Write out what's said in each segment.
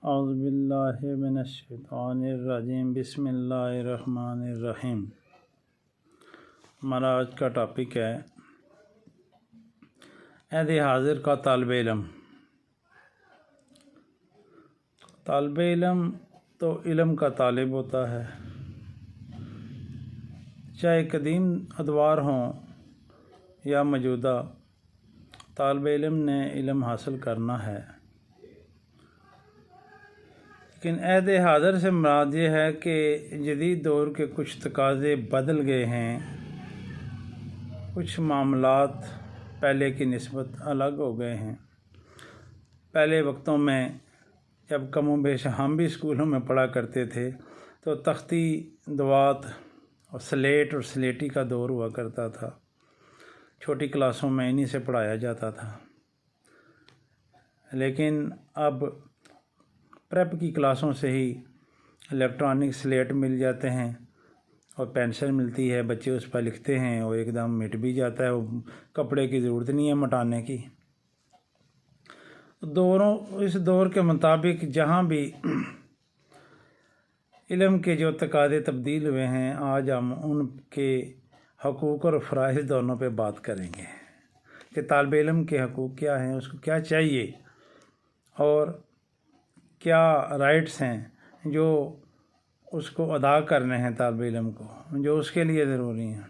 औज़ुबिल्लाहि मिनश्शैतानिर्रजीम बिस्मिल्लाहिर्रहमानिर्रहीम। हमारा आज का टॉपिक है ऐदे हाज़िर का तालिब इल्म। तालिब इल्म तो इल्म का तालिब होता है, चाहे कदीम अदवार हों या मौजूदा। तालिब इल्म ने इल्म हासिल करना है, लेकिन ऐदे हाज़िर से मुराद ये है कि जदीद दौर के कुछ तकाज़े बदल गए हैं, कुछ मामलात पहले की निस्बत अलग हो गए हैं। पहले वक्तों में जब कमो बेश हम भी स्कूलों में पढ़ा करते थे तो तख्ती, दवात और स्लेट और स्लेटी का दौर हुआ करता था। छोटी क्लासों में इन्हीं से पढ़ाया जाता था, लेकिन अब प्रेप की क्लासों से ही इलेक्ट्रॉनिक स्लेट मिल जाते हैं और पेंसिल मिलती है, बच्चे उस पर लिखते हैं और एकदम मिट भी जाता है। वो कपड़े की ज़रूरत नहीं है मिटाने की। इस दौर के मुताबिक जहाँ भी इल्म के जो तकाज़े तब्दील हुए हैं, आज हम उनके हकूक़ और फ़राइज़ दोनों पे बात करेंगे कि तालिब इल्म के हकूक़ क्या हैं, उसको क्या चाहिए और क्या राइट्स हैं जो उसको अदा करने हैं तालिब इल्म को, जो उसके लिए ज़रूरी हैं।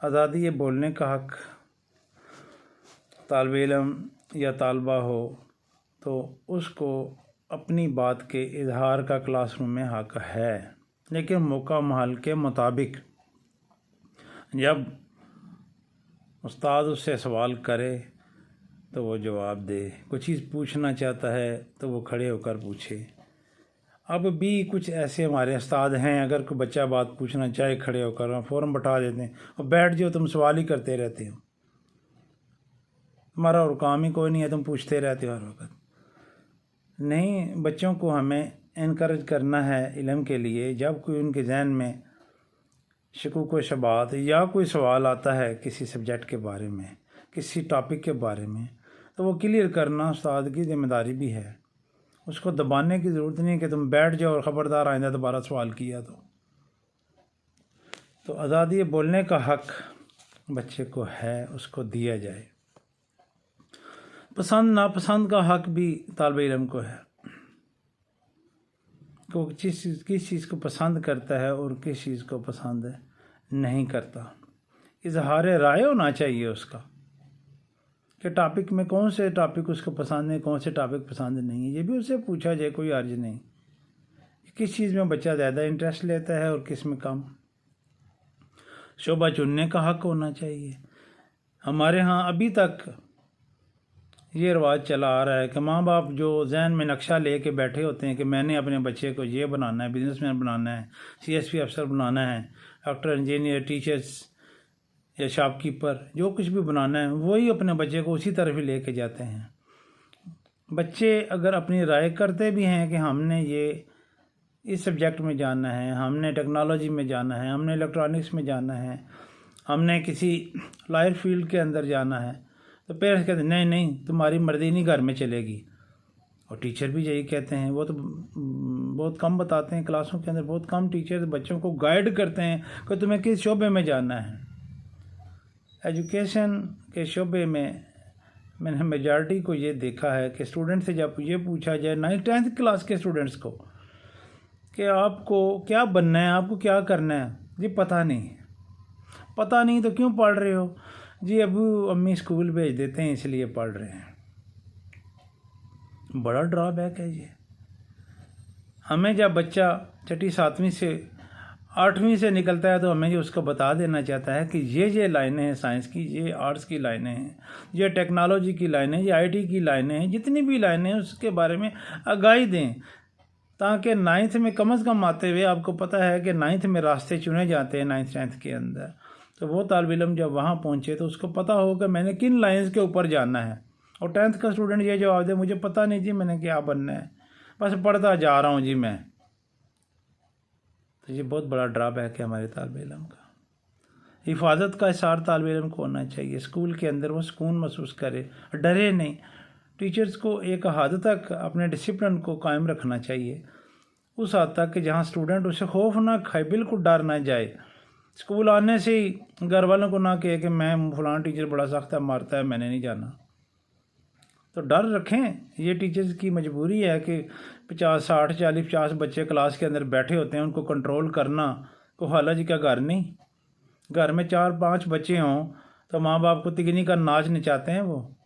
आज़ादी ये बोलने का हक़, तालिब इल्म या तालबा हो तो उसको अपनी बात के इजहार का क्लासरूम में हक़ है, लेकिन मौका माहौल के मुताबिक। जब उस्ताद उससे सवाल करे तो वो जवाब दे, कुछ चीज़ पूछना चाहता है तो वो खड़े होकर पूछे। अब भी कुछ ऐसे हमारे उस्ताद हैं, अगर कोई बच्चा बात पूछना चाहे खड़े होकर फ़ौरन बैठा देते हैं और बैठ जाओ, तुम सवाल ही करते रहते हो, तुम्हारा और काम ही कोई नहीं है, तुम पूछते रहते हो हर वक्त। नहीं, बच्चों को हमें इनकरेज करना है इल्म के लिए। जब कोई उनके जहन में शकूक व शबात या कोई सवाल आता है किसी सब्जेक्ट के बारे में, किसी टॉपिक के बारे में, तो वो क्लियर करना उस्ताद की ज़िम्मेदारी भी है। उसको दबाने की ज़रूरत नहीं कि तुम बैठ जाओ और ख़बरदार आइंदा दोबारा सवाल किया तो आज़ादी बोलने का हक़ बच्चे को है, उसको दिया जाए। पसंद नापसंद का हक़ भी तालिब इल्म को है, को किस चीज़ को पसंद करता है और किस चीज़ को पसंद नहीं करता। इजहार राय होना चाहिए उसका कि टॉपिक में कौन से टॉपिक उसको पसंद है, कौन से टॉपिक पसंद नहीं है। ये भी उससे पूछा जाए, कोई अर्ज नहीं। किस चीज़ में बच्चा ज़्यादा इंटरेस्ट लेता है और किस में कम। शोबा चुनने का हक़ होना चाहिए। हमारे यहाँ अभी तक ये रिवाज चला आ रहा है कि माँ बाप जो जहन में नक्शा ले के बैठे होते हैं कि मैंने अपने बच्चे को ये बनाना है, बिजनेसमैन बनाना है, CSP अफसर बनाना है, डॉक्टर, इंजीनियर, टीचर्स या शॉपकीपर, जो कुछ भी बनाना है, वही अपने बच्चे को उसी तरफ ही लेके जाते हैं। बच्चे अगर अपनी राय करते भी हैं कि हमने ये इस सब्जेक्ट में जाना है, हमने टेक्नोलॉजी में जाना है, हमने इलेक्ट्रॉनिक्स में जाना है, हमने किसी लॉयर फील्ड के अंदर जाना है, तो पेरेंट्स कहते हैं नहीं नहीं, तुम्हारी मर्जी नहीं घर में चलेगी। और टीचर भी यही कहते हैं। वो तो बहुत कम बताते हैं क्लासों के अंदर, बहुत कम टीचर बच्चों को गाइड करते हैं कि तुम्हें किस शोबे में जाना है। एजुकेशन के शोबे में मैंने मेजॉरिटी को ये देखा है कि स्टूडेंट से जब ये पूछा जाए 9th-10th क्लास के स्टूडेंट्स को कि आपको क्या बनना है, आपको क्या करना है, जी पता नहीं। पता नहीं तो क्यों पढ़ रहे हो? जी अबू अम्मी स्कूल भेज देते हैं इसलिए पढ़ रहे हैं। बड़ा ड्रॉबैक है ये। हमें जब बच्चा 6वीं 7वीं से 8वीं से निकलता है तो हमें उसको बता देना चाहता है कि ये लाइनें हैं साइंस की, ये आर्ट्स की लाइनें हैं, ये टेक्नोलॉजी की लाइनें हैं, ये IT की लाइनें हैं, जितनी भी लाइनें हैं उसके बारे में आगाही दें, ताकि 9th में कम से कम आते हुए आपको पता है कि 9th में रास्ते चुने जाते हैं 9th-10th के अंदर। तो वो तालिब इल्म जब वहाँ पहुँचे तो उसको पता हो कि मैंने किन लाइन्स के ऊपर जाना है। और 10th का स्टूडेंट ये जवाब दे, मुझे पता नहीं जी मैंने क्या बनना है, बस पढ़ता जा रहा हूँ जी मैं। तो ये बहुत बड़ा ड्रॉबैक है हमारे तालिब इल्म का। हिफाजत का इशार तालिब इल्म को होना चाहिए। स्कूल के अंदर वो सुकून महसूस करे, डरे नहीं। टीचर्स को एक हद तक अपने डिसिप्लिन को कायम रखना चाहिए, उस हद तक कि जहाँ स्टूडेंट उसे खौफ ना खाए, बिल्कुल डर ना जाए। स्कूल आने से ही घर वालों को ना कहे कि मैं फलां टीचर बड़ा सख्त है, मारता है, मैंने नहीं जाना। तो डर रखें। ये टीचर्स की मजबूरी है कि 50, 60, 40, 50 बच्चे क्लास के अंदर बैठे होते हैं, उनको कंट्रोल करना को हाला जी का घर नहीं। घर में 4-5 बच्चे हों तो माँ बाप को तिगनी का नाच नचाते हैं वो।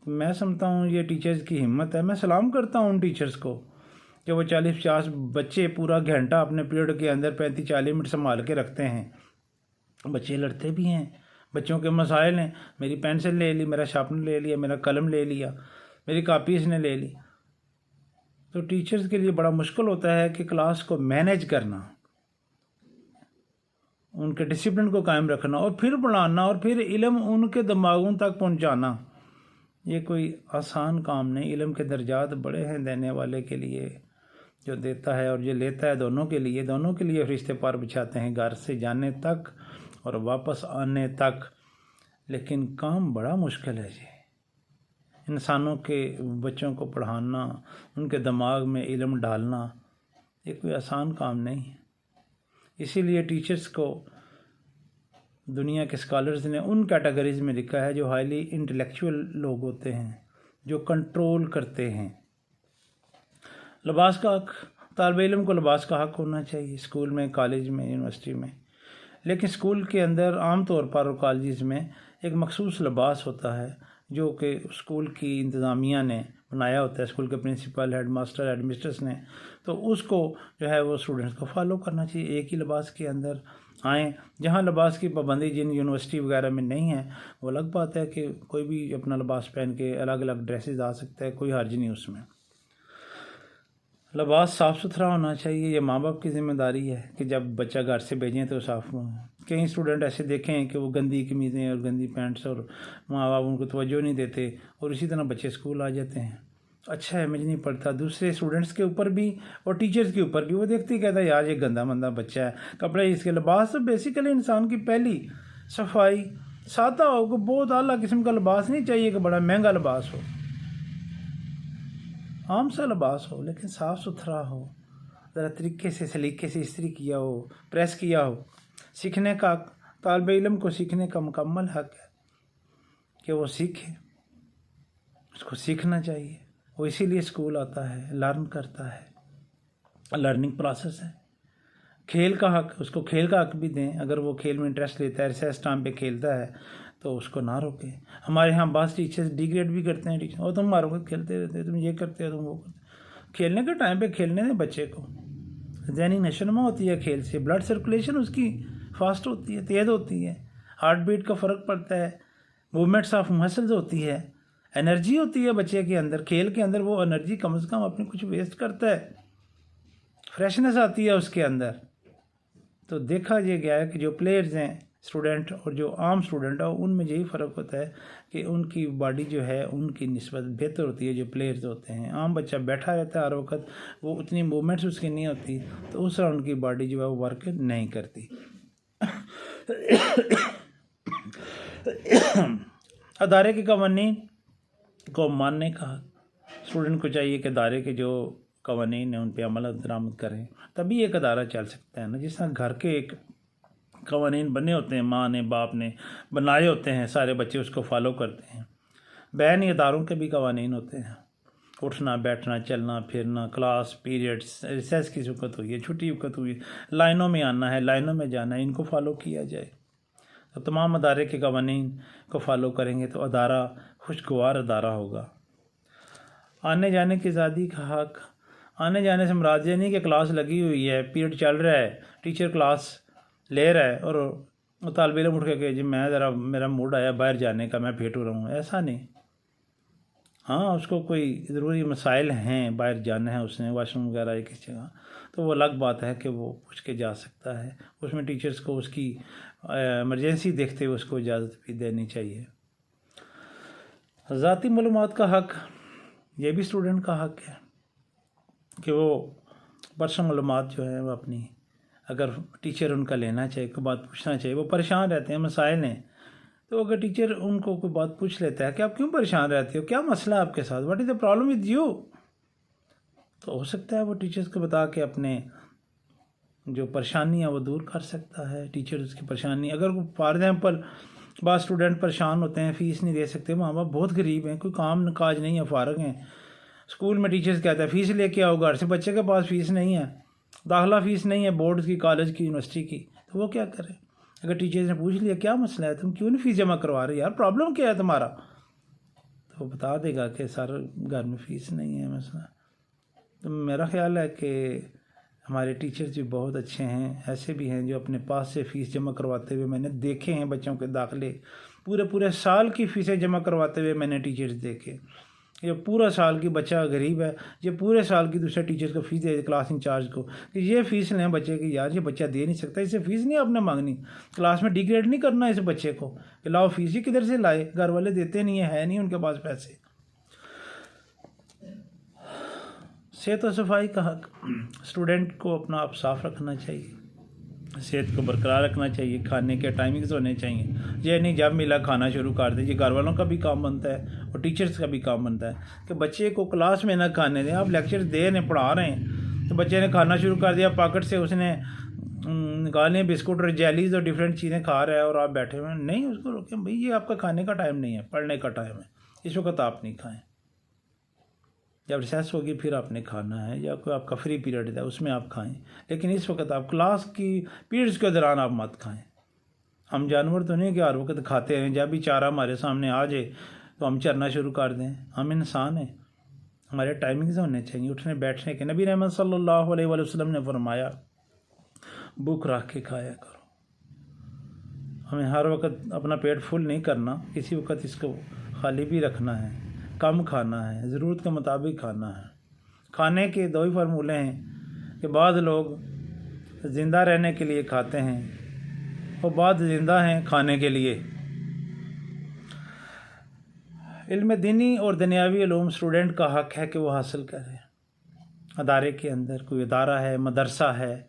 मैं समझता हूँ ये टीचर्स की हिम्मत है। मैं सलाम करता हूँ उन टीचर्स को कि वो 40-50 बच्चे पूरा घंटा अपने पीरियड के अंदर 35-40 मिनट संभाल के रखते हैं। बच्चे लड़ते भी हैं, बच्चों के मसाइल हैं, मेरी पेंसिल ले ली, मेरा शार्पनर ले लिया, मेरा कलम ले लिया, मेरी कापी इसने ले ली। तो टीचर्स के लिए बड़ा मुश्किल होता है कि क्लास को मैनेज करना, उनके डिसिप्लिन को कायम रखना और फिर पढ़ाना और फिर इल्म उनके दिमागों तक पहुंचाना। ये कोई आसान काम नहीं। इल्म के दर्जात बड़े हैं देने वाले के लिए, जो देता है और जो लेता है, दोनों के लिए फरिश्ते पार बिछाते हैं घर से जाने तक और वापस आने तक। लेकिन काम बड़ा मुश्किल है जी। इंसानों के बच्चों को पढ़ाना, उनके दिमाग में इल्म डालना, ये कोई आसान काम नहीं है। इसीलिए टीचर्स को दुनिया के स्कॉलर्स ने उन कैटेगरीज में लिखा है जो हाईली इंटेलेक्चुअल लोग होते हैं, जो कंट्रोल करते हैं। लिबास का हक, तालिब इल्म को लिबास का हक होना चाहिए स्कूल में, कॉलेज में, यूनिवर्सिटी में। लेकिन स्कूल के अंदर आम तौर पर और कॉलेज में एक मखसूस लिबास होता है जो कि स्कूल की इंतज़ामिया ने बनाया होता है, स्कूल के प्रिंसिपल, हेडमास्टर, हेडमिस्ट्रेस ने। तो उसको जो है वो स्टूडेंट्स को फॉलो करना चाहिए। एक ही लिबास के अंदर आएँ। जहाँ लिबास की पाबंदी जिन यूनिवर्सिटी वगैरह में नहीं है, वो अलग बात है कि कोई भी अपना लिबास पहन के अलग अलग ड्रेसेस आ सकता है, कोई हर्ज नहीं उसमें। लिबास साफ़ सुथरा होना चाहिए। ये माँ बाप की ज़िम्मेदारी है कि जब बच्चा घर से भेजें तो साफ़ हो। कई स्टूडेंट ऐसे देखे हैं कि वो गंदी कमीज़ें और गंदी पैंट्स और माँ बाप उनको तवज्जो नहीं देते और इसी तरह बच्चे स्कूल आ जाते हैं। अच्छा इमेज नहीं पड़ता दूसरे स्टूडेंट्स के ऊपर भी और टीचर्स के ऊपर भी। वो देखते ही कहता है यार ये गंदा मंदा बच्चा है, कपड़े इसके। लिबास तो बेसिकली इंसान की पहली सफाई, सादा हो, को बहुत आला किस्म का लिबास नहीं चाहिए कि बड़ा महंगा लिबास हो। आम सा लिबास हो लेकिन साफ़ सुथरा हो, ज़रा तरीके से सलीके से इस्त्री किया हो, प्रेस किया हो। सीखने का तालिब इल्म को सीखने का मुकम्मल हक है कि वो सीखे, उसको सीखना चाहिए। वो इसीलिए स्कूल आता है, लर्न करता है, लर्निंग प्रोसेस है। खेल का हक, उसको खेल का हक भी दें। अगर वो खेल में इंटरेस्ट लेता है, रिसेस टाइम पे खेलता है तो उसको ना रोकें। हमारे यहाँ बस टीचर्स डिग्रेड भी करते हैं टीचर, और तुम मारोगे, खेलते रहते हो, तुम ये करते हो, तुम वो करते। खेलने के टाइम पे खेलने दें बच्चे को। ज़हनी नशोनुमा होती है खेल से, ब्लड सर्कुलेशन उसकी फास्ट होती है, तेज़ होती है, हार्ट बीट का फ़र्क पड़ता है, मूवमेंट्स ऑफ मसल्स होती है, एनर्जी होती है बच्चे के अंदर। खेल के अंदर वो एनर्जी कम से कम अपनी कुछ वेस्ट करता है, फ्रेशनेस आती है उसके अंदर। तो देखा ये गया है कि जो प्लेयर्स हैं स्टूडेंट और जो आम स्टूडेंट है उनमें यही फ़र्क होता है कि उनकी बॉडी जो है उनकी निस्बत बेहतर होती है। जो प्लेयर्स होते हैं, आम बच्चा बैठा रहता है हर वक्त, वो उतनी मूवमेंट्स उसकी नहीं होती, तो उस तरह उनकी बॉडी जो है वो वर्क नहीं करती। अदारे के कवानीन को मानने का स्टूडेंट को चाहिए कि अदारे के जो कवानीन है उन पर अमल दरामद करें, तभी एक अदारा चल सकता है ना। जिस तरह घर के एक कवानीन बने होते हैं, माँ ने बाप ने बनाए होते हैं, सारे बच्चे उसको फॉलो करते हैं। बैनी अदारों के भी कवानीन होते हैं, उठना बैठना, चलना फिरना, क्लास पीरियड्स, रिसेस की वक्त हुई है, छुट्टी वक्त हुई, लाइनों में आना है, लाइनों में जाना है, इनको फॉलो किया जाए। तो तमाम अदारे के कवानीन को फॉलो करेंगे तो अदारा खुशगवार अदारा होगा। आने जाने की आज़ादी का हक, आने जाने से मुराद ये नहीं कि क्लास लगी हुई है, पीरियड चल रहा है, टीचर क्लास ले रहा है और तालिब इल्म उठ के जी मैं ज़रा मेरा मूड आया बाहर जाने का, मैं फेंटू रहूँ, ऐसा नहीं। हाँ उसको कोई ज़रूरी मसाइल हैं, बाहर जाना है उसने, वाशरूम वगैरह या किसी जगह, तो वो अलग बात है कि वो पूछ के जा सकता है। उसमें टीचर्स को उसकी इमरजेंसी देखते हुए उसको इजाज़त भी देनी चाहिए। ज़ाती मालूमात का हक, ये भी स्टूडेंट का हक है कि वो पर्सनल मालूमात जो है वो अपनी, अगर टीचर उनका लेना चाहिए, कोई बात पूछना चाहिए, वो परेशान रहते हैं, मसाइल हैं, तो अगर टीचर उनको कोई बात पूछ लेता है कि आप क्यों परेशान रहते हो, क्या मसला है आपके साथ, what is the problem with you, तो हो सकता है वो टीचर्स को बता के अपने जो परेशानी है वो दूर कर सकता है। टीचर उसकी परेशानी, अगर फॉर एग्जाम्पल बाद स्टूडेंट परेशान होते हैं, फ़ीस नहीं दे सकते, माँ बाप बहुत गरीब हैं, कोई काम काज नहीं है, फारग हैं, स्कूल में टीचर्स कहता है फ़ीस लेके आओ घर से, बच्चे के पास फ़ीस नहीं है, दाखिला फ़ीस नहीं है बोर्ड की, कॉलेज की, यूनिवर्सिटी की, तो वो क्या करे। अगर टीचर्स ने पूछ लिया क्या मसला है, तुम क्यों नहीं फ़ीस जमा करवा रहे यार, प्रॉब्लम क्या है तुम्हारा, तो वो बता देगा कि सर घर में फ़ीस नहीं है मसला। तो मेरा ख्याल है कि हमारे टीचर्स भी बहुत अच्छे हैं, ऐसे भी हैं जो अपने पास से फ़ीस जमा करवाते हुए मैंने देखे हैं, बच्चों के दाखिले पूरे साल की फ़ीसें जमा करवाते हुए मैंने टीचर्स देखे। ये पूरा साल की बच्चा गरीब है, ये पूरे साल की दूसरे टीचर को फ़ीस दे, क्लास इंचार्ज को कि ये फ़ीस लें बच्चे की, यार ये बच्चा दे नहीं सकता, इसे फ़ीस नहीं आपने मांगनी, क्लास में डिग्रेड नहीं करना इस बच्चे को कि लाओ फ़ीस, ये किधर से लाए, घर वाले देते नहीं है नहीं उनके पास पैसे। सेहत और सफाई का हक, स्टूडेंट को अपना आप साफ़ रखना चाहिए, सेहत को बरकरार रखना चाहिए, खाने के टाइमिंग्स होने चाहिए, ये नहीं जब मिला खाना शुरू कर दे। ये घर वालों का भी काम बनता है और टीचर्स का भी काम बनता है कि बच्चे को क्लास में ना खाने दें। आप लेक्चर दे रहे पढ़ा रहे हैं तो बच्चे ने खाना शुरू कर दिया, पॉकेट से उसने निकाले बिस्कुट और जेलीज और डिफरेंट चीज़ें खा रहा है और आप बैठे हुए हैं, नहीं उसको रोकें, भाई ये आपका खाने का टाइम नहीं है, पढ़ने का टाइम है, इस वक्त आप नहीं खाएँ, जब रिसेस होगी फिर आपने खाना है, या कोई आपका फ्री पीरियड है उसमें आप खाएं, लेकिन इस वक्त आप क्लास की पीरियड्स के दौरान आप मत खाएं। हम जानवर तो नहीं कि हर वक्त खाते हैं, जब भी चारा हमारे सामने आ जाए तो हम चरना शुरू कर दें, हम इंसान हैं, हमारे टाइमिंग्स होने चाहिए उठने बैठने के। नबी रहमत सल्लल्लाहु अलैहि वसल्लम ने फरमाया भूख रख के खाया करो, हमें हर वक्त अपना पेट फुल नहीं करना, किसी वक्त इसको खाली भी रखना है, कम खाना है, ज़रूरत के मुताबिक खाना है। खाने के दो ही फार्मूले हैं कि बाद लोग ज़िंदा रहने के लिए खाते हैं और बाद ज़िंदा हैं खाने के लिए। इल्म दीनी और दुनियावी इल्म स्टूडेंट का हक है कि वो हासिल करे। अदारे के अंदर कोई अदारा है, मदरसा है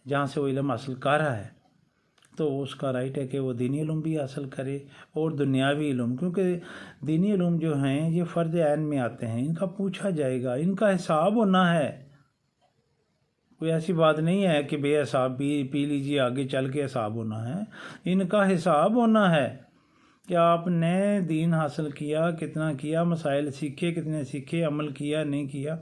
जहाँ से वो इल्म हासिल कर रहा है, तो उसका राइट है कि वो दीनी इल्म भी हासिल करे और दुनियावी इल्म, क्योंकि दीनी इल्म जो हैं ये फ़र्ज़ ऐन में आते हैं, इनका पूछा जाएगा, इनका हिसाब होना है। कोई ऐसी बात नहीं है कि बेहिसाब भी पी लीजिए आगे चल के हिसाब होना है, इनका हिसाब होना है कि आपने दीन हासिल किया, कितना किया, मसाइल सीखे कितने सीखे, अमल किया नहीं किया।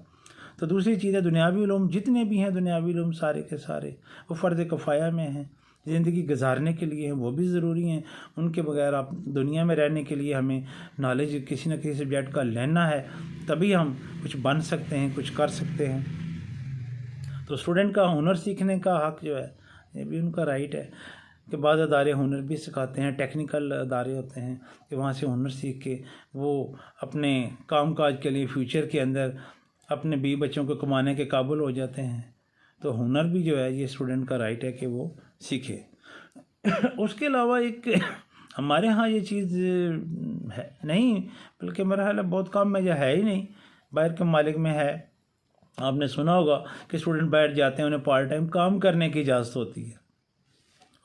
तो दूसरी चीज़ है दुनियावी इल्म, जितने भी हैं दुनियावी इल्म सारे के सारे वो फ़र्ज़ किफ़ाया में हैं, ज़िंदगी गुजारने के लिए हैं, वो भी ज़रूरी हैं, उनके बगैर आप दुनिया में रहने के लिए हमें नॉलेज किसी न किसी सब्जेक्ट का लेना है, तभी हम कुछ बन सकते हैं, कुछ कर सकते हैं। तो स्टूडेंट का हुनर सीखने का हक जो है ये भी उनका राइट है कि बाद अदारे हुनर भी सिखाते हैं, टेक्निकल अदारे होते हैं कि वहाँ से हुनर सीख के वो अपने कामकाज के लिए फ्यूचर के अंदर अपने बीवी बच्चों को कमाने के काबिल हो जाते हैं। तो हुनर भी जो है ये स्टूडेंट का राइट है कि वो सीखे। उसके अलावा एक हमारे यहाँ ये चीज़ है नहीं, बल्कि मेरा ख्याल है बहुत कम में, है ही नहीं, बाहर के मालिक में है। आपने सुना होगा कि स्टूडेंट बैठ जाते हैं, उन्हें पार्ट टाइम काम करने की इजाज़त होती है,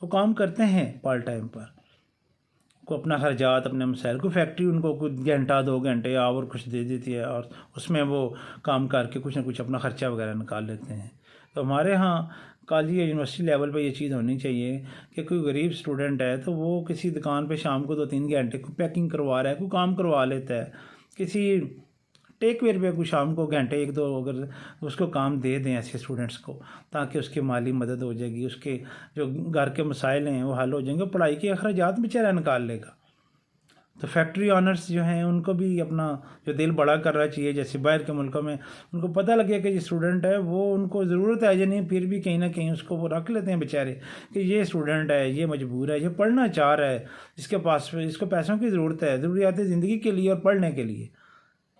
वो काम करते हैं पार्ट टाइम पर, को अपना खर्चात अपने मसाइल को, फैक्ट्री उनको कुछ घंटा 2 घंटे और कुछ दे देती है और उसमें वो काम करके कुछ ना कुछ अपना ख़र्चा वगैरह निकाल लेते हैं। तो हमारे यहाँ कॉलेज या यूनिवर्सिटी लेवल पे ये चीज़ होनी चाहिए कि कोई गरीब स्टूडेंट है तो वो किसी दुकान पे शाम को 2-3 घंटे को पैकिंग करवा रहा है, कोई काम करवा लेता है, किसी टेक वेयर पे कोई शाम को घंटे 1-2 अगर उसको काम दे दें ऐसे स्टूडेंट्स को, ताकि उसकी माली मदद हो जाएगी, उसके जो घर के मसाइल हैं वो हल हो जाएंगे, पढ़ाई के अखराजात बेचारा निकाल लेगा। तो फैक्ट्री ऑनर्स जो हैं उनको भी अपना जो दिल बड़ा करना चाहिए, जैसे बाहर के मुल्कों में उनको पता लगे कि जो स्टूडेंट है वो उनको ज़रूरत है या नहीं, फिर भी कहीं ना कहीं उसको वो रख लेते हैं बेचारे कि ये स्टूडेंट है, ये मजबूर है, ये पढ़ना चाह रहा है, इसके पास इसको पैसों की ज़रूरत है, ज़रूरियात ज़िंदगी के लिए और पढ़ने के लिए,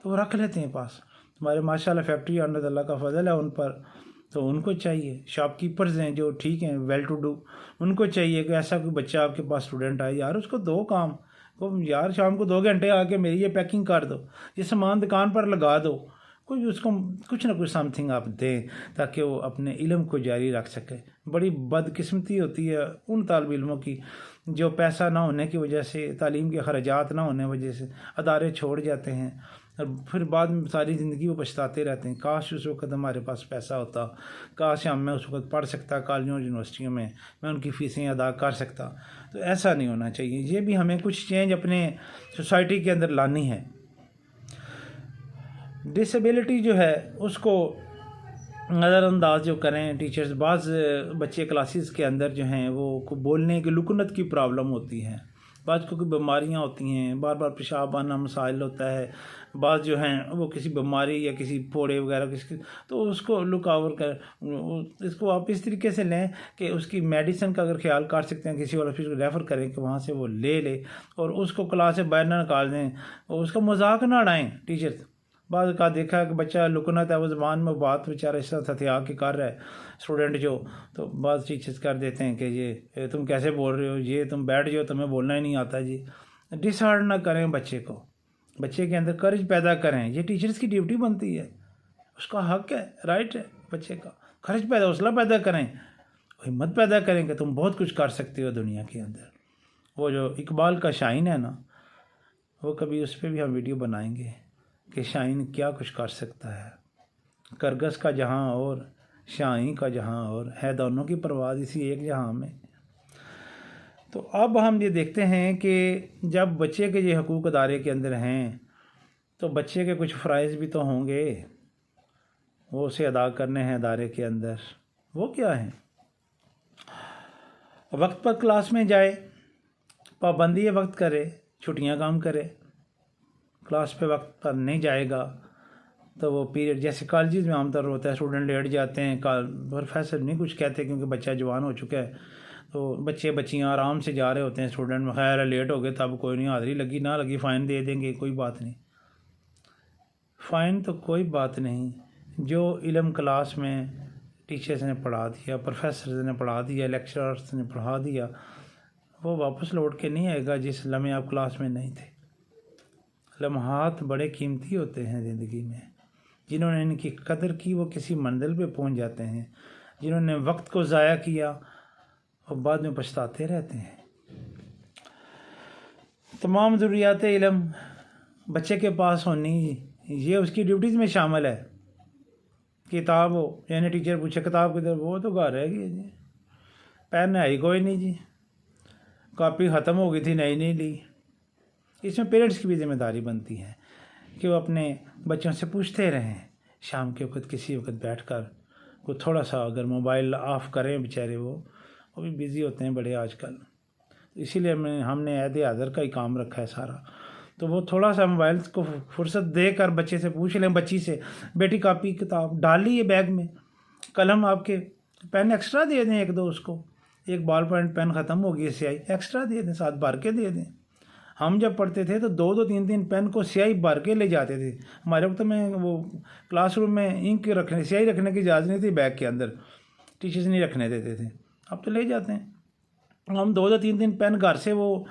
तो वो रख लेते हैं पास। हमारे माशाल्लाह फैक्ट्री ऑनर्स अल्लाह का फजल है उन पर, तो उनको चाहिए, शॉपकीपर्स हैं जो ठीक हैं वेल टू डू, उनको चाहिए कि ऐसा कोई बच्चा आपके पास स्टूडेंट आए, यार उसको दो काम को, यार शाम को 2 घंटे आके मेरी ये पैकिंग कर दो, ये सामान दुकान पर लगा दो, कोई उसको कुछ ना कुछ समथिंग आप दें ताकि वो अपने इल्म को जारी रख सके। बड़ी बदकिस्मती होती है उन तालिब इल्मों की जो पैसा ना होने की वजह से, तालीम के खर्चात ना होने वजह से अदारे छोड़ जाते हैं और फिर बाद में सारी ज़िंदगी वो पछताते रहते हैं, काश उस वक्त हमारे पास पैसा होता, काश मैं उस वक्त पढ़ सकता कॉलेजों और यूनिवर्सिटियों में, मैं उनकी फ़ीसें अदा कर सकता। तो ऐसा नहीं होना चाहिए। ये भी हमें कुछ चेंज अपने सोसाइटी के अंदर लानी है। डिसेबिलिटी जो है उसको नज़रअंदाज जो करें टीचर्स, बाज़ बच्चे क्लासेस के अंदर जो हैं वो बोलने की लुकनत की प्रॉब्लम होती है, बाज़ को बीमारियां होती हैं, बार बार पेशाब आना मसाइल होता है, बाज़ जो हैं वो किसी बीमारी या किसी फोड़े वगैरह किसी, तो उसको लुक आवर कर, इसको आप इस तरीके से लें कि उसकी मेडिसिन का अगर ख्याल कर सकते हैं किसी और ऑफिस को रेफ़र करें कि वहाँ से वो ले और उसको क्लास से बाहर ना निकाल दें और उसका मजाक ना उड़ाएँ टीचर्स। बाद का देखा है कि बच्चा लुकनत है, वो ज़बान में बात बेचारा इस तरह हथिया के कर रहा है स्टूडेंट जो, तो बाद टीचर्स कर देते हैं कि ये तुम कैसे बोल रहे हो, ये तुम बैठ जाओ, तुम्हें बोलना ही नहीं आता जी। डिसहार्ड ना करें बच्चे को, बच्चे के अंदर करेज पैदा करें, ये टीचर्स की ड्यूटी बनती है, उसका हक है, राइट है बच्चे का। करेज पैदा, हौसला पैदा करें, हिम्मत पैदा करें कि तुम बहुत कुछ कर सकते हो दुनिया के अंदर। वो जो इकबाल का शाइन है ना, वो कभी उस पर भी हम वीडियो बनाएंगे कि शाइन क्या कुछ कर सकता है। करगस का जहाँ और शाइन का जहाँ और है, दोनों की परवाज़ इसी एक जहाँ में। तो अब हम ये देखते हैं कि जब बच्चे के ये हकूक़ अदारे के अंदर हैं तो बच्चे के कुछ फ़राइज़ भी तो होंगे, वो उसे अदा करने हैं अदारे के अंदर। वो क्या हैं? वक्त पर क्लास में जाए, पाबंदी वक्त करे, छुट्टियां काम करे, क्लास पे वक्त पर नहीं जाएगा तो वो पीरियड, जैसे कॉलेज में आमतौर होता है स्टूडेंट लेट जाते हैं, प्रोफेसर नहीं कुछ कहते क्योंकि बच्चा जवान हो चुका है, तो बच्चे बच्चियां आराम से जा रहे होते हैं, स्टूडेंट में खैर लेट हो गए तब कोई नहीं, हाज़िरी लगी ना लगी फ़ाइन दे देंगे, कोई बात नहीं। फ़ाइन तो कोई बात नहीं, जो इल्म क्लास में टीचर्स ने पढ़ा दिया, प्रोफेसर ने पढ़ा दिया, लेक्चरर्स ने पढ़ा दिया, वो वापस लौट के नहीं आएगा जिस लम्हे आप क्लास में नहीं थे। लम्हात बड़े कीमती होते हैं ज़िंदगी में, जिन्होंने इनकी कदर की वो किसी मंजिल पे पहुंच जाते हैं, जिन्होंने वक्त को ज़ाया किया और बाद में पछताते रहते हैं। तमाम ज़रूरियात इल्म बच्चे के पास होनी ये उसकी ड्यूटीज़ में शामिल है। किताब हो, यानी टीचर पूछे किताब किधर, वो तो घर रह गई जी, पेन है ही कोई नहीं जी, कॉपी ख़त्म हो गई थी नई नहीं ली। इसमें पेरेंट्स की भी जिम्मेदारी बनती है कि वो अपने बच्चों से पूछते रहें, शाम के वक्त किसी वक्त बैठकर वो थोड़ा सा अगर मोबाइल ऑफ़ करें, बेचारे वो भी बिज़ी होते हैं बड़े आजकल, इसीलिए हमने ऐद हाज़िर का ही काम रखा है सारा। तो वो थोड़ा सा मोबाइल को फुर्सत देकर बच्चे से पूछ लें, बच्ची से, बेटी कॉपी किताब डाली है बैग में, कलम आपके, पेन एक्स्ट्रा दे दें एक दो उसको, एक बॉल पॉइंट पेन ख़त्म हो गई, स्याही एक्स्ट्रा दे दें, साथ भर के दे दें। हम जब पढ़ते थे तो दो दो तीन तीन पेन को स्याही भर के ले जाते थे। हमारे वक्त में वो क्लासरूम में इंक रखने, स्याही रखने की इजाज़त नहीं थी बैग के अंदर, टीचर्स नहीं रखने देते थे, अब तो ले जाते हैं। हम दो दो तीन तीन पेन घर से, वो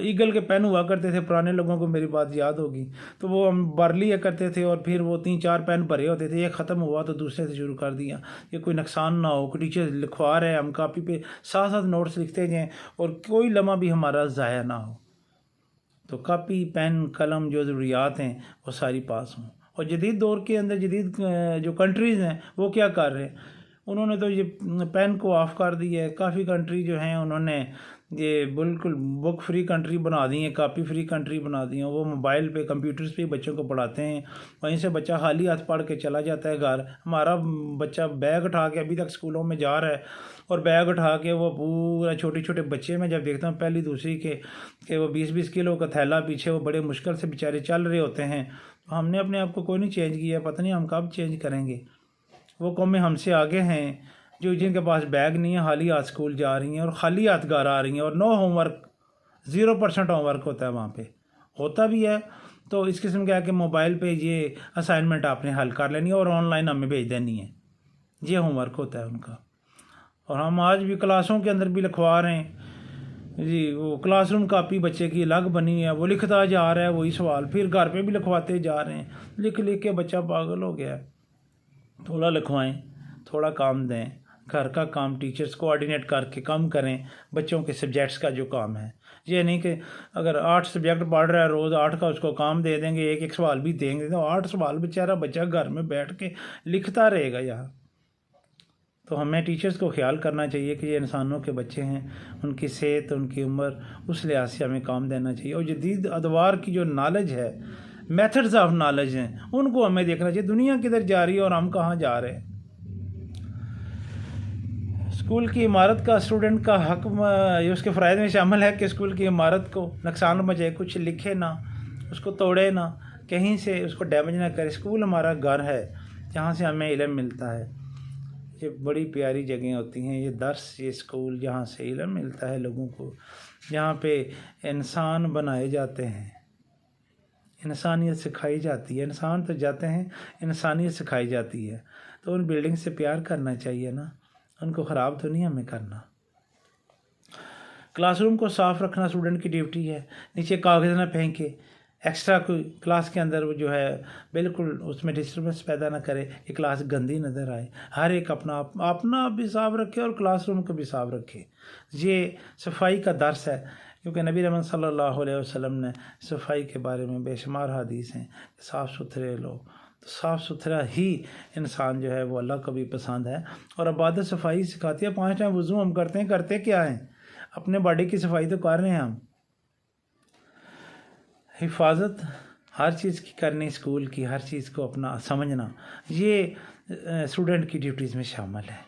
ईगल के पेन हुआ करते थे, पुराने लोगों को मेरी बात याद होगी, तो वो हम भर लिया करते थे और फिर वो 3-4 पेन भरे होते थे, एक ख़त्म हुआ तो दूसरे से शुरू कर दिया, ये कोई नुकसान ना हो, कोई टीचर लिखवा रहे हैं, हम कॉपी पे साथ साथ नोट्स लिखते जाएँ और कोई लम्हा भी हमारा ज़ाया ना हो। तो कॉपी पेन कलम जो ज़रूरियात हैं वो सारी पास हों। और जदीद दौर के अंदर जदीद जो कंट्रीज़ हैं वो क्या कर रहे हैं, उन्होंने तो ये पेन को ऑफ़ कर दिया है। काफ़ी कंट्री जो हैं उन्होंने ये बिल्कुल बुक फ्री कंट्री बना दी है, कॉपी फ्री कंट्री बना दी है। वो मोबाइल पे कंप्यूटर्स पे बच्चों को पढ़ाते हैं, वहीं से बच्चा खाली हाथ पढ़ के चला जाता है घर। हमारा बच्चा बैग उठा के अभी तक स्कूलों में जा रहा है और बैग उठा के वो पूरा, छोटे छोटे बच्चे में जब देखता हूँ पहली दूसरी के वो 20-20 किलो का थैला पीछे, वो बड़े मुश्किल से बेचारे चल रहे होते हैं। तो हमने अपने आप को कोई नहीं चेंज किया, पता नहीं हम कब चेंज करेंगे। वो कौमें हमसे आगे हैं जो जिनके पास बैग नहीं है, खाली हाथ स्कूल जा रही हैं और खाली हाथ घर आ रही हैं और नो होमवर्क, 0% होमवर्क होता है वहाँ पे, होता भी है। तो इस किस्म का है कि मोबाइल पे ये असाइनमेंट आपने हल कर लेनी है और ऑनलाइन हमें भेज देनी है, ये होमवर्क होता है उनका। और हम आज भी क्लासों के अंदर भी लिखवा रहे हैं जी, वो क्लासरूम कापी बच्चे की अलग बनी है, वो लिखता जा रहा है वही सवाल, फिर घर पे भी लिखवाते जा रहे हैं, लिख लिख के बच्चा पागल हो गया है। थोड़ा लिखवाएं, थोड़ा काम दें, घर का काम टीचर्स कोऑर्डिनेट करके कम करें बच्चों के सब्जेक्ट्स का जो काम है। ये नहीं कि अगर 8 सब्जेक्ट पढ़ रहा है, रोज़ 8 का उसको काम दे देंगे, एक एक सवाल भी देंगे, तो 8 सवाल बेचारा बच्चा घर में बैठ के लिखता रहेगा यार। तो हमें टीचर्स को ख्याल करना चाहिए कि ये इंसानों के बच्चे हैं, उनकी सेहत, उनकी उम्र, उस लिहाज से हमें काम देना चाहिए। और जदीद अदवार की जो नॉलेज है, मेथड्स ऑफ नॉलेज हैं, उनको हमें देखना चाहिए। दुनिया किधर जा रही है और हम कहाँ जा रहे हैं। स्कूल की इमारत का स्टूडेंट का हक ये उसके फ़राइज़ में शामिल है कि स्कूल की इमारत को नुकसान पहुंचाए, कुछ लिखे ना, उसको तोड़े ना, कहीं से उसको डैमेज ना करे। स्कूल हमारा घर है जहाँ से हमें इल्म मिलता है। ये बड़ी प्यारी जगह होती हैं, ये दर्स, ये स्कूल जहाँ से इल्म मिलता है लोगों को, जहाँ पे इंसान बनाए जाते हैं, इंसानियत सिखाई जाती है। इंसान तो जाते हैं, इंसानियत सिखाई जाती है। तो उन बिल्डिंग से प्यार करना चाहिए ना, उनको ख़राब तो नहीं हमें करना। क्लासरूम को साफ़ रखना स्टूडेंट की ड्यूटी है। नीचे कागज़ ना फेंके, एक्स्ट्रा कोई क्लास के अंदर वो जो है बिल्कुल उसमें डिस्टर्बेंस पैदा ना करे कि क्लास गंदी नज़र आए। हर एक अपना भी साफ़ रखे और क्लासरूम को भी साफ़ रखे। ये सफाई का दर्स है, क्योंकि नबी रहमत सल्लल्लाहु अलैहि वसल्लम ने सफाई के बारे में बेशुमार हदीस हैं। साफ़ सुथरे लोग, तो साफ़ सुथरा ही इंसान जो है वो अल्लाह को भी पसंद है। और इबादत सफाई सिखाती है। 5 टाइम वज़ू हम करते हैं, करते क्या हैं? अपने बॉडी की सफाई तो कर रहे हैं हम। हिफाजत हर चीज़ की करनी, स्कूल की हर चीज़ को अपना समझना, ये स्टूडेंट की ड्यूटीज़ में शामिल है।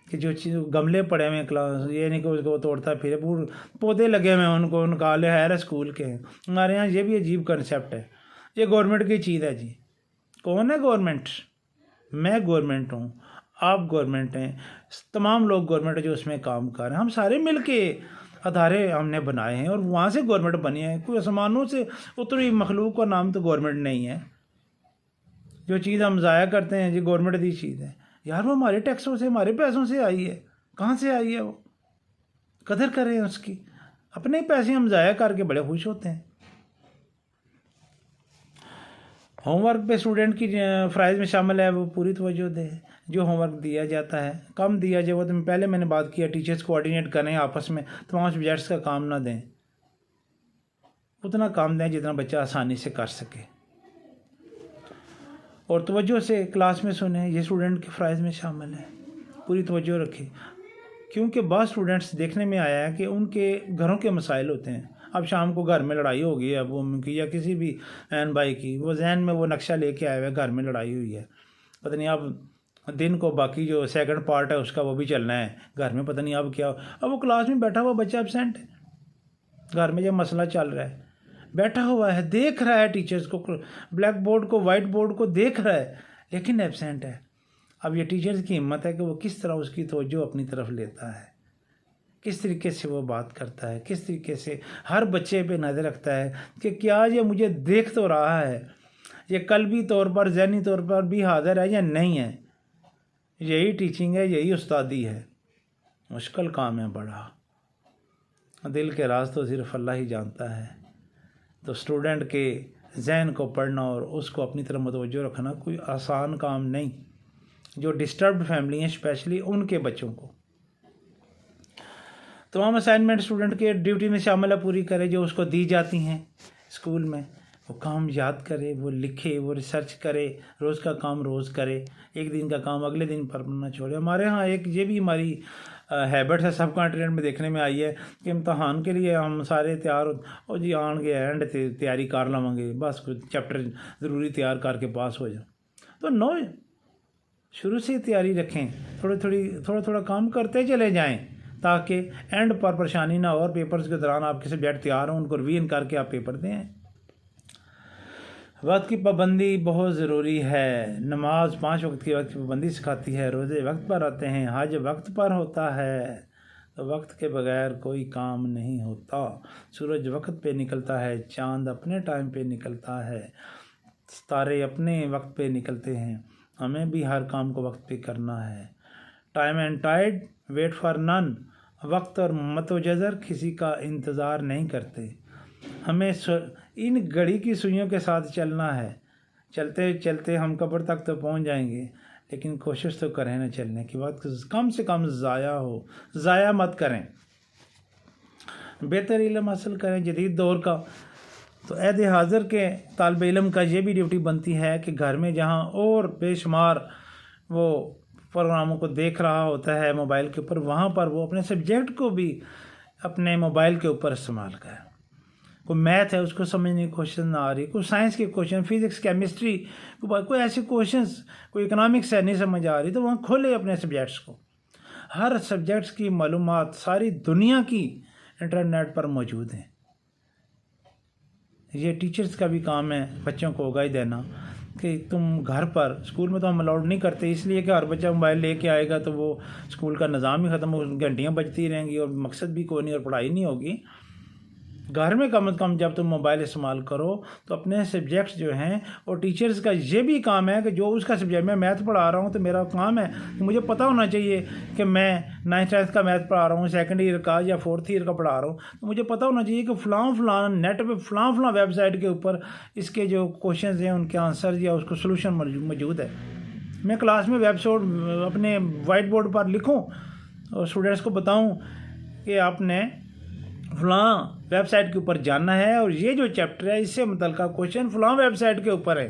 कि जो चीज़ गमले पड़े हुए हैं क्लास, ये नहीं कि उसको तोड़ता फिरे, पूरे पौधे लगे हुए हैं उनको निकाले है स्कूल के हैं। हमारे यहाँ ये भी अजीब कंसेप्ट है। ये गवर्नमेंट की चीज़ है जी। कौन है गवर्नमेंट? मैं गवर्नमेंट हूँ, आप गवर्नमेंट हैं, तमाम लोग गवर्नमेंट जो उसमें काम कर रहे हैं। हम सारे मिल के अदारे हमने बनाए हैं और वहाँ से गवर्नमेंट बनी है। कोई आसमानों से उतरी मखलूक का नाम तो गवर्नमेंट नहीं है। जो चीज़ हम ज़ाया करते हैं, ये गवर्नमेंट की चीज़ है यार, वो हमारे टैक्सों से, हमारे पैसों से आई है। कहाँ से आई है वो? कदर करें उसकी। अपने पैसे हम ज़ाया करके बड़े खुश होते हैं। होमवर्क पे स्टूडेंट की फ़राइज़ में शामिल है, वो पूरी तवज्जो दे। जो होमवर्क दिया जाता है कम दिया जाए, वो तो पहले मैंने बात किया, टीचर्स कोऑर्डिनेट करें आपस में, तमाम सब्जेक्ट्स का काम ना दें, उतना काम दें जितना बच्चा आसानी से कर सके। और तवज्जो से क्लास में सुने, ये स्टूडेंट के फ़राइज़ में शामिल है, पूरी तवज्जो रखें। क्योंकि बहुत स्टूडेंट्स देखने में आया है कि उनके घरों के मसाइल होते हैं। अब शाम को घर में लड़ाई हो गई है वो उनकी या किसी भी बहन भाई की, वो जहन में वो नक्शा लेके आए हुए, घर में लड़ाई हुई है, पता नहीं अब दिन को बाकी जो सेकंड पार्ट है उसका वो भी चलना है घर में, पता नहीं अब क्या। अब वो क्लास में बैठा हुआ बच्चा एब्सेंट है, घर में जो मसला चल रहा है, बैठा हुआ है, देख रहा है टीचर्स को, ब्लैक बोर्ड को, वाइट बोर्ड को देख रहा है, लेकिन एब्सेंट है। अब ये टीचर्स की हिम्मत है कि वो किस तरह उसकी तवज्जो अपनी तरफ लेता है, किस तरीके से वो बात करता है, किस तरीके से हर बच्चे पे नज़र रखता है कि क्या ये मुझे देख तो रहा है, ये कल्बी तौर पर, ज़हनी तौर पर भी हाज़िर है या नहीं है। यही टीचिंग है, यही उस्तादी है। मुश्किल काम है बड़ा, दिल के राज तो सिर्फ अल्लाह ही जानता है। तो स्टूडेंट के जहन को पढ़ना और उसको अपनी तरफ मुतवज्जो रखना कोई आसान काम नहीं। जो डिस्टर्ब्ड फैमिली हैं स्पेशली उनके बच्चों को तमाम असाइनमेंट स्टूडेंट के ड्यूटी में शामिल है, पूरी करे जो उसको दी जाती हैं स्कूल में। वो काम याद करे, वो लिखे, वो रिसर्च करे, रोज़ का काम रोज़ करे, एक दिन का काम अगले दिन पर ना छोड़े। हमारे यहाँ एक ये भी हमारी हैबिट है, सब कॉन्टिनेंट में देखने में आई है कि इम्तहान के लिए हम सारे तैयार और जी आन के एंड तैयारी कर लवेंगे, बस कुछ चैप्टर ज़रूरी तैयार करके पास हो जाए। तो नो, शुरू से तैयारी रखें, थोड़ा थोड़ा काम करते चले जाएं ताकि एंड पर परेशानी ना हो और पेपर्स के दौरान आपके सब्जेक्ट तैयार हों, उनको रिवीजन करके आप पेपर दें। वक्त की पाबंदी बहुत ज़रूरी है। नमाज 5 वक्त की पाबंदी सिखाती है, रोज़े वक्त पर आते हैं, हज वक्त पर होता है, तो वक्त के बगैर कोई काम नहीं होता। सूरज वक्त पे निकलता है, चांद अपने टाइम पे निकलता है, तारे अपने वक्त पे निकलते हैं। हमें भी हर काम को वक्त पे करना है। Time and tide wait for none, वक्त और मतोजर किसी का इंतज़ार नहीं करते। हमें इन घड़ी की सुइयों के साथ चलना है। चलते चलते हम कब्र तक तो पहुंच जाएंगे, लेकिन कोशिश तो करें ना चलने की बात, कम से कम ज़ाया मत करें, बेहतर इल्म हासिल करें जदीद दौर का। तो ऐद हाज़िर के तालिब इल्म का ये भी ड्यूटी बनती है कि घर में जहाँ और बेशुमार वो प्रोग्रामों को देख रहा होता है मोबाइल के ऊपर, वहाँ पर वो अपने सब्जेक्ट को भी अपने मोबाइल के ऊपर इस्तेमाल करें। कोई मैथ है उसको समझने की कोशिश ना आ रही, कोई साइंस के क्वेश्चन, फिज़िक्स, केमिस्ट्री, कोई ऐसे क्वेश्चंस, कोई इकनॉमिक्स है नहीं समझ आ रही, तो वहाँ खोले अपने सब्जेक्ट्स को। हर सब्जेक्ट्स की मालूमात सारी दुनिया की इंटरनेट पर मौजूद हैं। ये टीचर्स का भी काम है बच्चों को आगाही देना कि तुम घर पर, स्कूल में तो हम अलाउड नहीं करते इसलिए कि हर बच्चा मोबाइल लेके आएगा तो वो स्कूल का निज़ाम ही ख़त्म हो, घंटियाँ बजती रहेंगी और मकसद भी कोई नहीं और पढ़ाई नहीं होगी। घर में कम से कम जब तुम मोबाइल इस्तेमाल करो तो अपने सब्जेक्ट्स जो हैं, और टीचर्स का ये भी काम है कि जो उसका सब्जेक्ट, मैं मैथ पढ़ा रहा हूँ तो मेरा काम है कि मुझे पता होना चाहिए कि मैं 9th-10th का मैथ पढ़ा रहा हूँ, 2nd ईयर का या 4th ईयर का पढ़ा रहा हूँ, तो मुझे पता होना चाहिए कि फ़लाँ नेट पे फ़लाँ वेबसाइट के ऊपर इसके जो क्वेश्चन हैं उनके आंसर या उसको सोल्यूशन मौजूद है। मैं क्लास में वेबसाइट अपने वाइट बोर्ड पर लिखूँ और स्टूडेंट्स को बताऊँ कि आपने फ़लाँ वेबसाइट के ऊपर जाना है और ये जो चैप्टर है इससे मुतल्लिक़ क्वेश्चन फ़लाँ वेबसाइट के ऊपर है।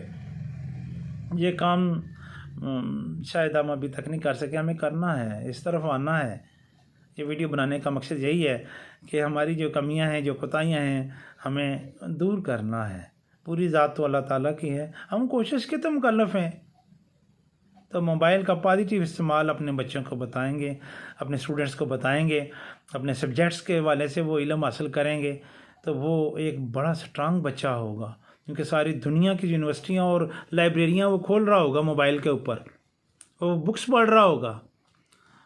ये काम शायद हम अभी तक नहीं कर सके, हमें करना है, इस तरफ आना है। ये वीडियो बनाने का मकसद यही है कि हमारी जो कमियां हैं, जो कोताहियां हैं, हमें दूर करना है। पूरी ज़ात तो अल्लाह ताला की है, हम कोशिश के तो मुकल्लफ़ हैं। तो मोबाइल का पॉजिटिव इस्तेमाल अपने बच्चों को बताएंगे, अपने स्टूडेंट्स को बताएंगे, अपने सब्जेक्ट्स के वाले से वो इल्म हासिल करेंगे तो वो एक बड़ा स्ट्रांग बच्चा होगा, क्योंकि सारी दुनिया की यूनिवर्सिटियाँ और लाइब्रेरियाँ वो खोल रहा होगा मोबाइल के ऊपर, वो बुक्स पढ़ रहा होगा।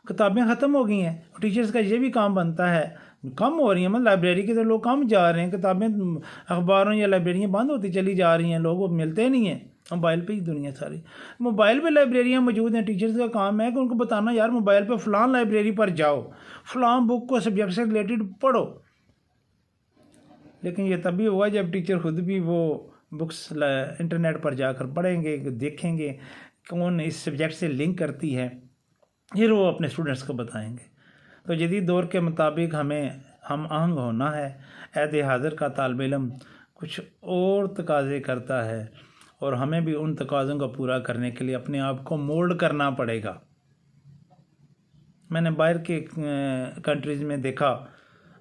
किताबें ख़त्म हो गई हैं, टीचर्स का ये भी काम बनता है, कम हो रही हैं, मतलब लाइब्रेरी के तो लोग कम जा रहे हैं, किताबें अखबारों या लाइब्रेरियाँ बंद होती चली जा रही हैं, लोग मिलते नहीं हैं, मोबाइल पे ही दुनिया सारी, मोबाइल पे लाइब्रेरियाँ मौजूद हैं। टीचर्स का काम है कि उनको बताना, यार मोबाइल पे फ़लाँ लाइब्रेरी पर जाओ, फ़लाँ बुक को सब्जेक्ट से रिलेटेड पढ़ो। लेकिन ये तभी होगा जब टीचर ख़ुद भी वो बुक्स इंटरनेट पर जाकर पढ़ेंगे, देखेंगे कौन इस सब्जेक्ट से लिंक करती है, फिर वो अपने स्टूडेंट्स को बताएंगे। तो जदीद दौर के मुताबिक हमें हम आहंग होना है। ऐद हाज़िर का तालिब इल्म कुछ और तकाज़े करता है और हमें भी उन तकाज़ों को पूरा करने के लिए अपने आप को मोल्ड करना पड़ेगा। मैंने बाहर के कंट्रीज़ में देखा,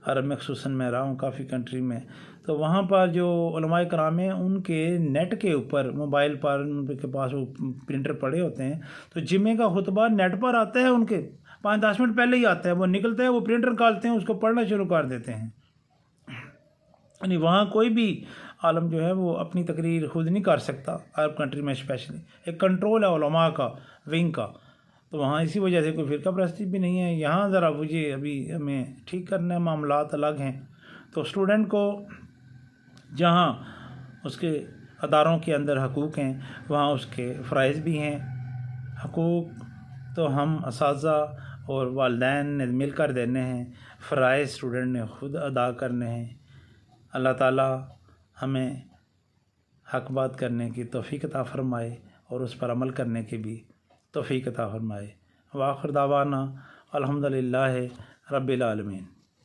अरब में ख़ुसूसन मैं रहा हूँ काफ़ी कंट्री में, तो वहाँ पर जो उलमाए कराम हैं उनके नेट के ऊपर, मोबाइल पर उनके पास वो प्रिंटर पड़े होते हैं, तो जुम्मे का खुतबा नेट पर आता है, उनके 5-10 मिनट पहले ही आता है, वो निकलता है, वो प्रिंटर निकालते हैं, उसको पढ़ना शुरू कर देते हैं। यानी वहाँ कोई भी आलम जो है वो अपनी तकरीर ख़ुद नहीं कर सकता, अरब कंट्री में स्पेशली एक कंट्रोल है उलमा का, विंग का, तो वहाँ इसी वजह से कोई फ़िरका परस्ती भी नहीं है। यहाँ ज़रा मुझे अभी हमें ठीक करने मामलात अलग हैं। तो स्टूडेंट को जहाँ उसके अदारों के अंदर हकूक़ हैं वहाँ उसके फ़राइज़ भी हैं। हकूक़ तो हम असातिज़ा और वालिदैन ने मिलकर देने हैं, फ़राइज़ स्टूडेंट ने ख़ुद अदा करने हैं। अल्लाह ताला हमें हक़ बात करने की तौफ़ीक़ अता फ़रमाए और उस पर अमल करने की भी तौफ़ीक़ अता फ़रमाए। व आख़िर दावाना अल्हम्दुलिल्लाहि रब्बिल आलमीन।